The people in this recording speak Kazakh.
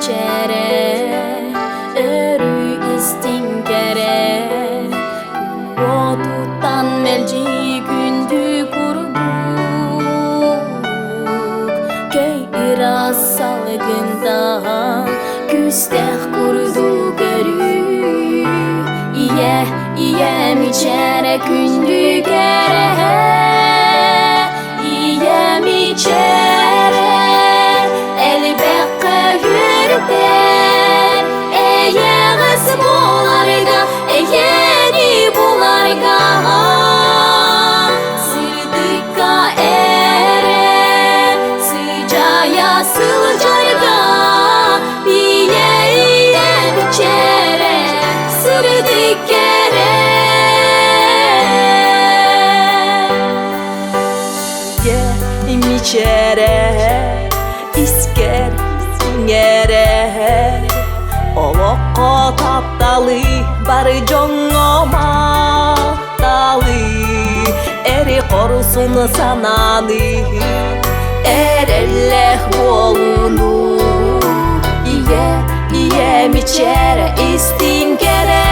mичээрэ өрү истингере отуттан мелжи күндү курдук кей ирас салгында күстех курду көрүү ие мичээрэ күндү кере ие мичээрэ элбекке хүрдер эегес буларга эени буларга сырдыкка эре сыжая сылжарга ие мичээрэ сырдыккере мичээрэ искер сиңере олокко тапталы бары жоңома талы эри корусун сананы эрелех болуну ие мичээрэ истингере